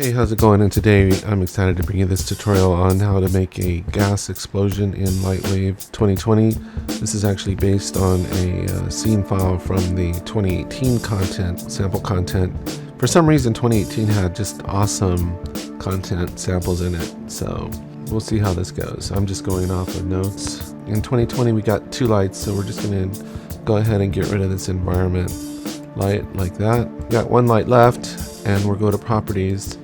Hey, how's it going? And today I'm excited to bring you this tutorial on how to make a gas explosion in LightWave 2020. This is actually based on a scene file from the 2018 sample content. For some reason 2018 had just awesome content samples in it, so we'll see how this goes. I'm just going off of notes. In 2020 we got two lights, so we're just going to go ahead and get rid of this environment light like that. Got one light left, and we'll go to properties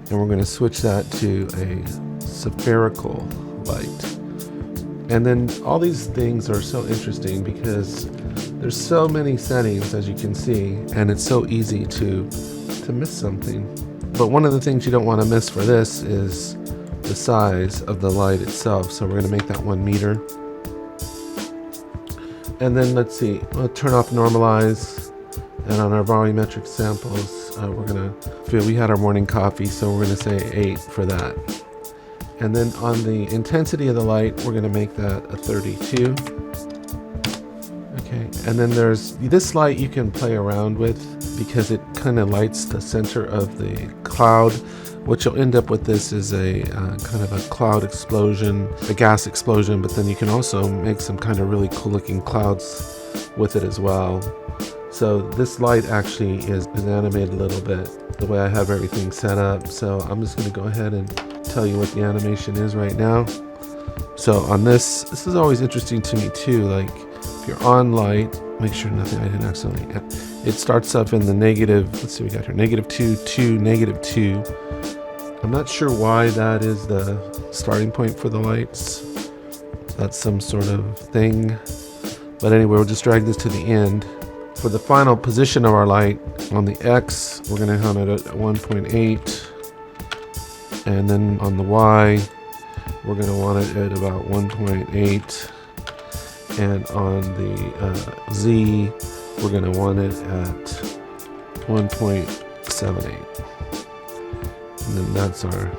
and we're going to switch that to a spherical light. And then all these things are so interesting because there's so many settings, as you can see, and it's so easy to miss something. But one of the things you don't want to miss for this is the size of the light itself. So we're going to make that 1 meter. And then let's see, we'll turn off normalize. And on our volumetric samples, we're gonna feel we had our morning coffee, so we're gonna say 8 for that. And then on the intensity of the light, we're gonna make that a 32. Okay, and then there's this light you can play around with because it kind of lights the center of the cloud. What you'll end up with this is a kind of a cloud explosion, a gas explosion, but then you can also make some kind of really cool looking clouds with it as well. So this light actually is animated a little bit the way I have everything set up. So I'm just going to go ahead and tell you what the animation is right now. So on this is always interesting to me too. Like if you're on light, make sure nothing I didn't accidentally. It starts up in the negative. Let's see, we got here -2, 2, -2. I'm not sure why that is the starting point for the lights. That's some sort of thing. But anyway, we'll just drag this to the end. For the final position of our light on the X, we're going to have it at 1.8, and then on the Y, we're going to want it at about 1.8, and on the Z, we're going to want it at 1.78, and then that's our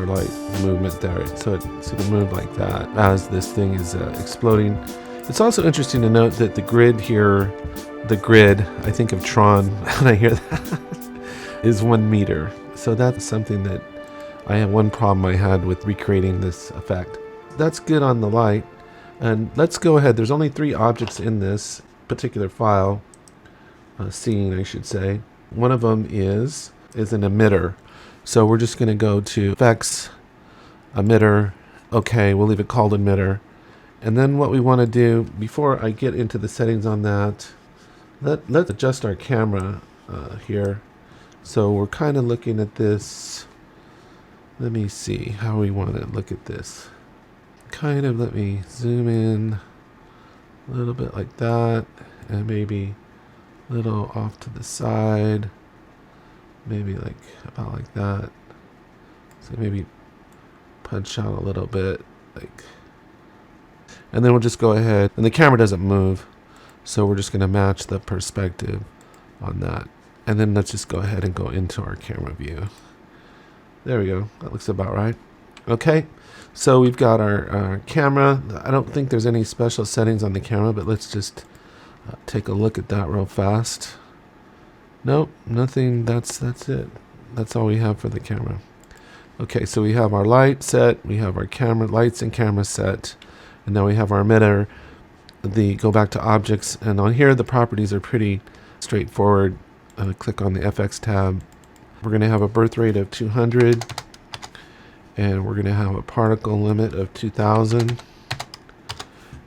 light movement there. So it'll move like that as this thing is exploding. It's also interesting to note that the grid here, I think of Tron when I hear that, is 1 meter. So that's something that one problem I had with recreating this effect. That's good on the light. And let's go ahead. There's only 3 objects in this particular file, scene I should say. One of them is an emitter. So we're just going to go to effects, emitter. Okay, we'll leave it called emitter. And then what we want to do, before I get into the settings on that, let's adjust our camera here. So we're kind of looking at this. Let me see how we want to look at this. Kind of let me zoom in a little bit like that, and maybe a little off to the side. Maybe like about like that. So maybe punch out a little bit like. And then we'll just go ahead, and the camera doesn't move, so we're just going to match the perspective on that. And then let's just go ahead and go into our camera view. There we go. That looks about right. Okay, so we've got our camera. I don't think there's any special settings on the camera, but let's just take a look at that real fast. Nope, nothing. That's it. That's all we have for the camera. Okay, so we have our light set. We have our camera lights and camera set. And now we have our emitter. Go back to objects, and on here the properties are pretty straightforward. Click on the FX tab. We're going to have a birth rate of 200, and we're going to have a particle limit of 2000.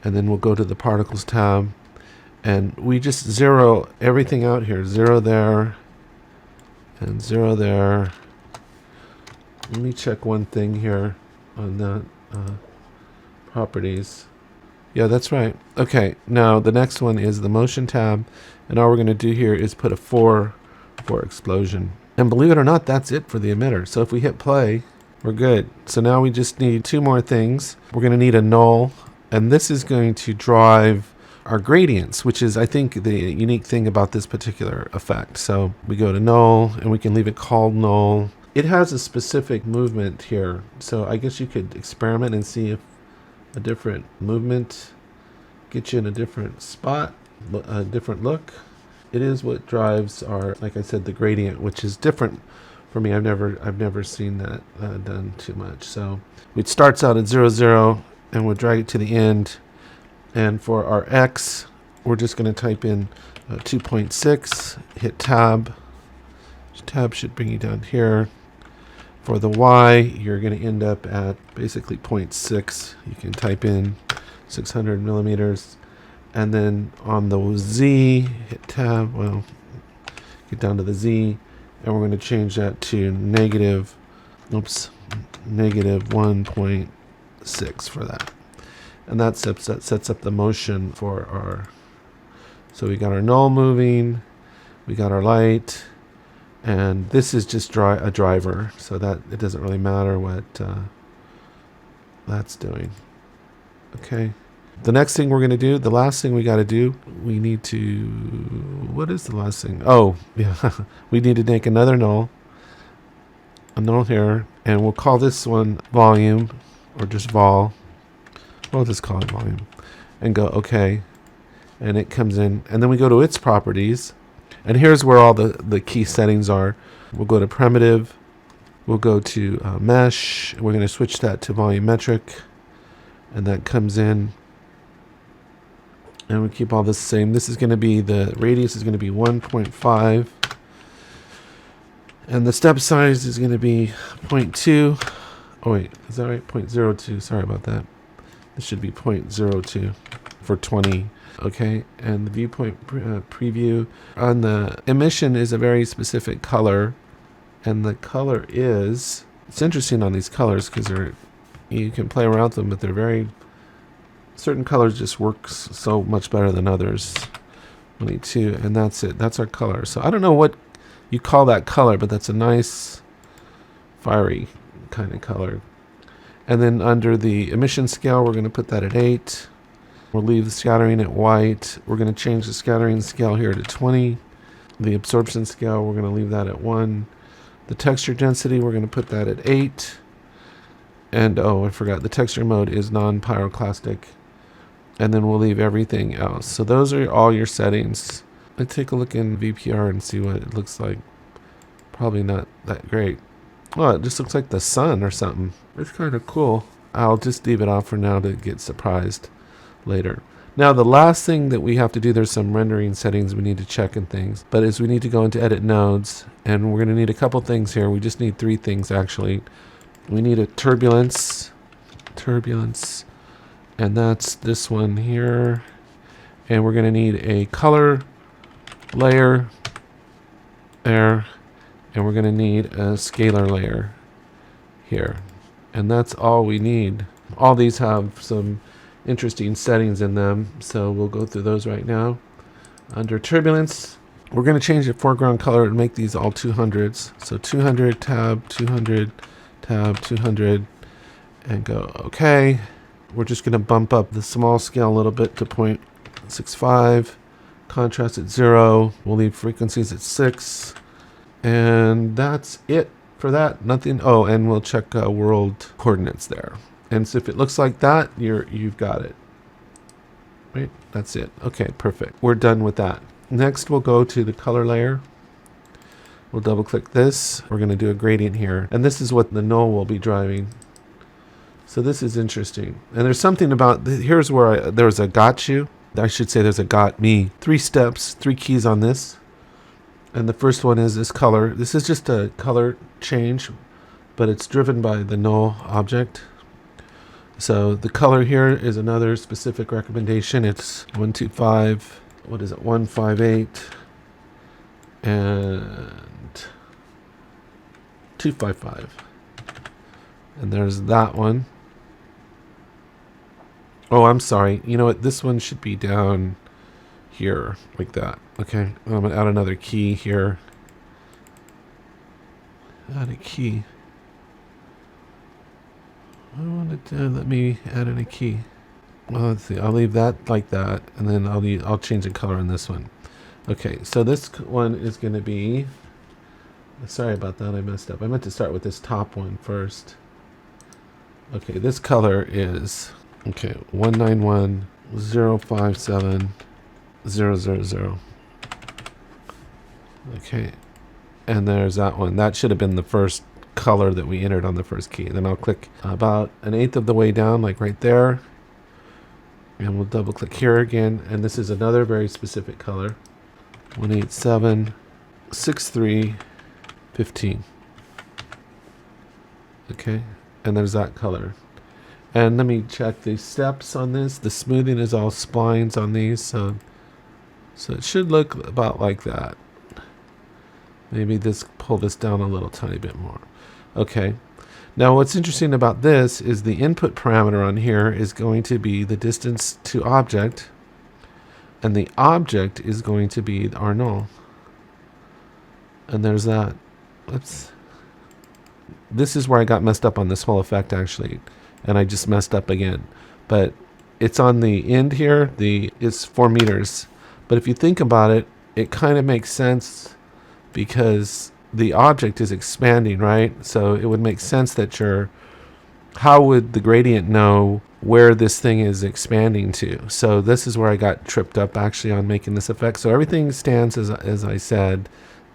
And then we'll go to the particles tab, and we just zero everything out here. 0 there, and 0 there. Let me check one thing here on that. Properties. Yeah, that's right. Okay, now the next one is the motion tab, and all we're going to do here is put a 4 for explosion. And believe it or not, that's it for the emitter. So if we hit play, we're good. So now we just need 2 more things. We're going to need a null, and this is going to drive our gradients, which is, I think, the unique thing about this particular effect. So we go to null, and we can leave it called null. It has a specific movement here, so I guess you could experiment and see if a different movement get you in a different spot, a different look. it is what drives our, like I said, the gradient, which is different for me. I've never seen that done too much. So it starts out at 0, 0, and we'll drag it to the end. And for our X, we're just going to type in 2.6, hit tab. Tab should bring you down here. For the Y, you're going to end up at basically 0.6. You can type in 600 millimeters. And then on the Z, hit tab. Well, get down to the Z. And we're going to change that to negative 1.6 for that. And that sets up the motion for our... So we got our null moving. We got our light. And this is just a driver, so that it doesn't really matter what that's doing. Okay. The next thing we're going to do, the last thing we got to do, we need to... What is the last thing? Oh, yeah. We need to make another null. A null here. And we'll call this one volume, or just vol. We'll just call it volume. And go OK. And it comes in. And then we go to its properties. And here's where all the key settings are. We'll go to primitive. We'll go to mesh. We're going to switch that to volumetric. And that comes in. And we keep all this the same. This is going to be, the radius is going to be 1.5. And the step size is going to be 0.2. Oh wait, is that right? 0.02. Sorry about that. This should be 0.02 for 20. Okay, and the viewpoint preview on the emission is a very specific color, and the color is, it's interesting on these colors because you can play around with them, but they're very, certain colors just work so much better than others. 22, and that's it. That's our color. So I don't know what you call that color, but that's a nice fiery kind of color. And then under the emission scale, we're going to put that at 8. We'll leave the scattering at white. We're going to change the scattering scale here to 20. The absorption scale, we're going to leave that at 1. The texture density, we're going to put that at 8. And, oh, I forgot, the texture mode is non-pyroclastic. And then we'll leave everything else. So those are all your settings. Let's take a look in VPR and see what it looks like. Probably not that great. Well, it just looks like the sun or something. It's kind of cool. I'll just leave it off for now to get surprised later. Now the last thing that we have to do, there's some rendering settings we need to check and things, but is we need to go into edit nodes, and we're going to need a couple things here. We just need 3 things actually. We need a turbulence, and that's this one here, and we're going to need a color layer there, and we're going to need a scalar layer here, and that's all we need. All these have some interesting settings in them, so we'll go through those right now. Under turbulence, we're going to change the foreground color and make these all 200s. So 200 tab 200 tab 200 and go OK. We're just going to bump up the small scale a little bit to 0.65, contrast at 0. We'll leave frequencies at 6, and that's it for that. Nothing. Oh, and we'll check world coordinates there. And so if it looks like that, you've got it. Right? That's it. Okay, perfect. We're done with that. Next, we'll go to the color layer. We'll double click this. We're going to do a gradient here. And this is what the null will be driving. So this is interesting. And there's something about, here's where there's a got you. I should say there's a got me. 3 steps, 3 keys on this. And the first one is this color. This is just a color change, but it's driven by the null object. So the color here is another specific recommendation. It's 125, what is it, 158, and 255. And there's that one. Oh, I'm sorry. You know what? This one should be down here, like that. Okay, I'm going to add another key here. Add a key. I wanted to let me add in a key. Well, let's see. I'll leave that like that, and then I'll change the color on this one. Okay, so this one is going to be. Sorry about that. I messed up. I meant to start with this top one first. Okay, this color is 191.057.000. Okay, and there's that one. That should have been the first color that we entered on the first key. Then I'll click about 1/8 of the way down, like right there. And we'll double click here again. And this is another very specific color. 1876315. Okay, and there's that color. And let me check the steps on this. The smoothing is all splines on these, so it should look about like that. Maybe pull this down a little tiny bit more. Okay. Now what's interesting about this is the input parameter on here is going to be the distance to object, and the object is going to be our null. And there's that. Oops. This is where I got messed up on this whole effect actually, and I just messed up again. But it's on the end here. It's 4 meters. But if you think about it, it kind of makes sense because the object is expanding, right? So it would make sense that how would the gradient know where this thing is expanding to? So this is where I got tripped up actually on making this effect. So everything stands as I said.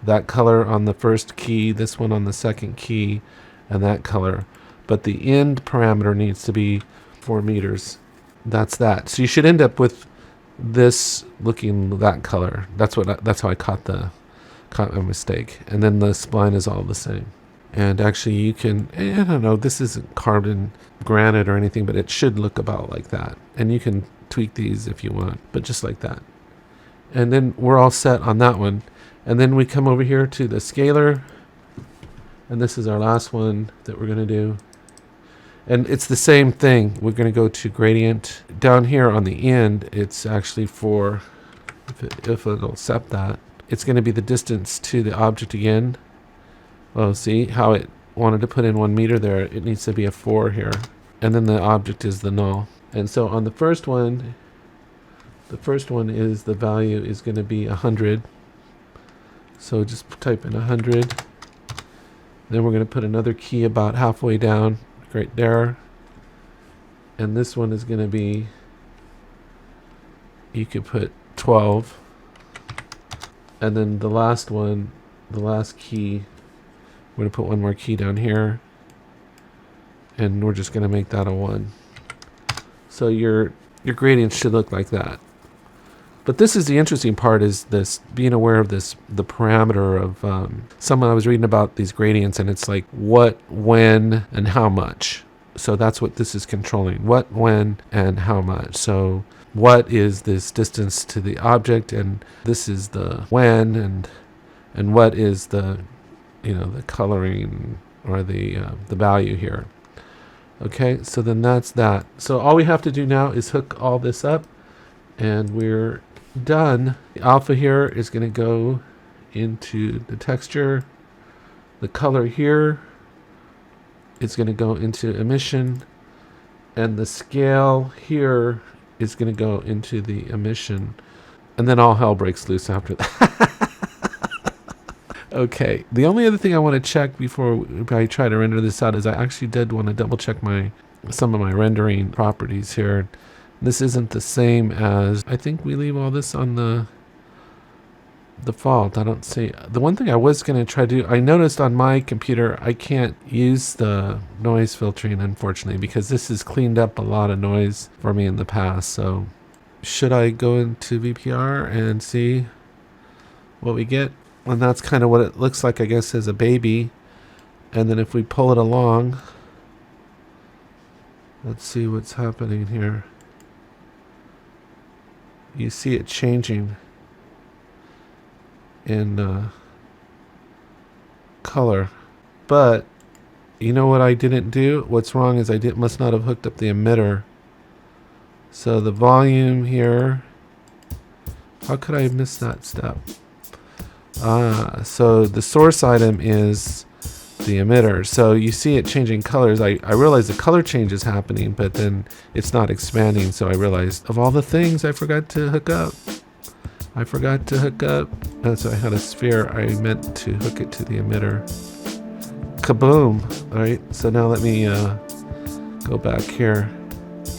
That color on the first key, this one on the second key, and that color. But the end parameter needs to be 4 meters. That's that. So you should end up with this looking that color. That's how I caught my mistake. And then the spline is all the same. And actually you can, I don't know, this isn't carbon granite or anything, but it should look about like that. And you can tweak these if you want, but just like that. And then we're all set on that one. And then we come over here to the scalar. And this is our last one that we're going to do. And it's the same thing. We're going to go to gradient. Down here on the end, it's actually for, if it'll accept that, it's going to be the distance to the object again. Well, see how it wanted to put in 1 meter there. It needs to be a 4 here. And then the object is the null. And so on the first one is the value is going to be 100. So just type in 100. Then we're going to put another key about halfway down, right there. And this one is going to be, you could put 12. And then the last one, the last key, we're going to put one more key down here. And we're just going to make that a 1. So your gradients should look like that. But this is the interesting part, is this being aware of this, the parameter of someone I was reading about these gradients, and it's like what, when, and how much. So that's what this is controlling. What, when, and how much. So what is this distance to the object, and this is the when, and what is the, the coloring or the value here. Okay, so then that's that. So all we have to do now is hook all this up, and we're done. The alpha here is going to go into the texture. The color here is going to go into emission, and the scale here is going to go into the emission, and then all hell breaks loose after that. Okay, the only other thing I want to check before I try to render this out is I actually did want to double check some of my rendering properties here. This isn't the same as, I think we leave all this on the default. I don't see. The one thing I was going to try to do, I noticed on my computer I can't use the noise filtering, unfortunately, because this has cleaned up a lot of noise for me in the past. So should I go into VPR and see what we get? And that's kind of what it looks like, I guess, as a baby. And then if we pull it along, let's see what's happening here. You see it changing in color. But you know what I didn't do? What's wrong is I must not have hooked up the emitter. So the volume here, how could I miss that step? So the source item is the emitter. So you see it changing colors. I realize the color change is happening, but then it's not expanding. So I realized, of all the things I forgot to hook up. And so I had a sphere. I meant to hook it to the emitter. Kaboom. All right. So now let me go back here.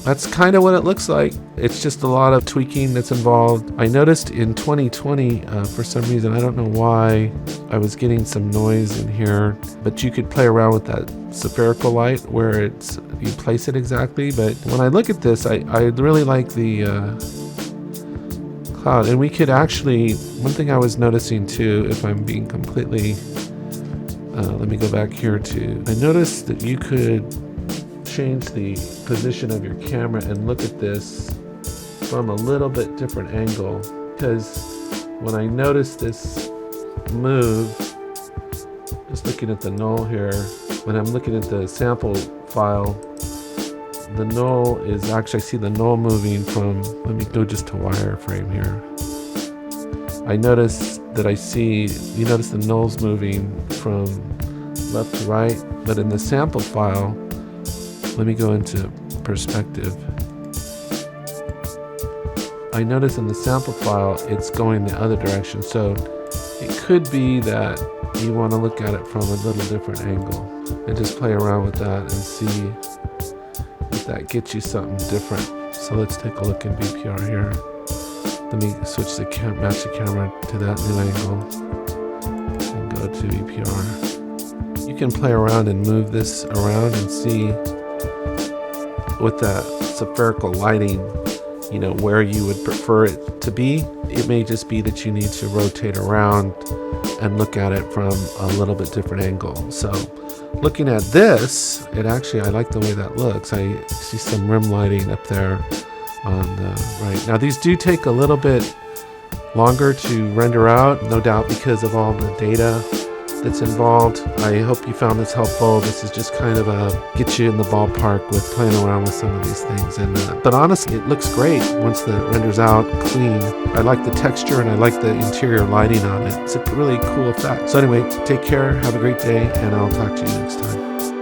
That's kind of what it looks like. It's just a lot of tweaking that's involved. I noticed in 2020, for some reason, I don't know why, I was getting some noise in here, but you could play around with that spherical light where you place it exactly. But when I look at this, I really like the cloud. And we could actually, one thing I was noticing too, if I'm being completely, let me go back here I noticed that you could change the position of your camera and look at this from a little bit different angle, because when I notice this move, just looking at the null here, when I'm looking at the sample file, the null is actually, I see the null moving from, let me go just to wireframe here. I notice that you notice the nulls moving from left to right, but in the sample file, let me go into perspective. I notice in the sample file, it's going the other direction. So it could be that you want to look at it from a little different angle and just play around with that and see if that gets you something different. So let's take a look in BPR here. Let me switch match the camera to that new angle and go to BPR. You can play around and move this around and see with that spherical lighting, where you would prefer it to be. It may just be that you need to rotate around and look at it from a little bit different angle. So looking at this, I like the way that looks. I see some rim lighting up there on the right. Now these do take a little bit longer to render out, no doubt because of all the data that's involved. I hope you found this helpful. This is just kind of get you in the ballpark with playing around with some of these things. But honestly, it looks great once the renders out clean. I like the texture and I like the interior lighting on it. It's a really cool effect. So anyway, take care, have a great day, and I'll talk to you next time.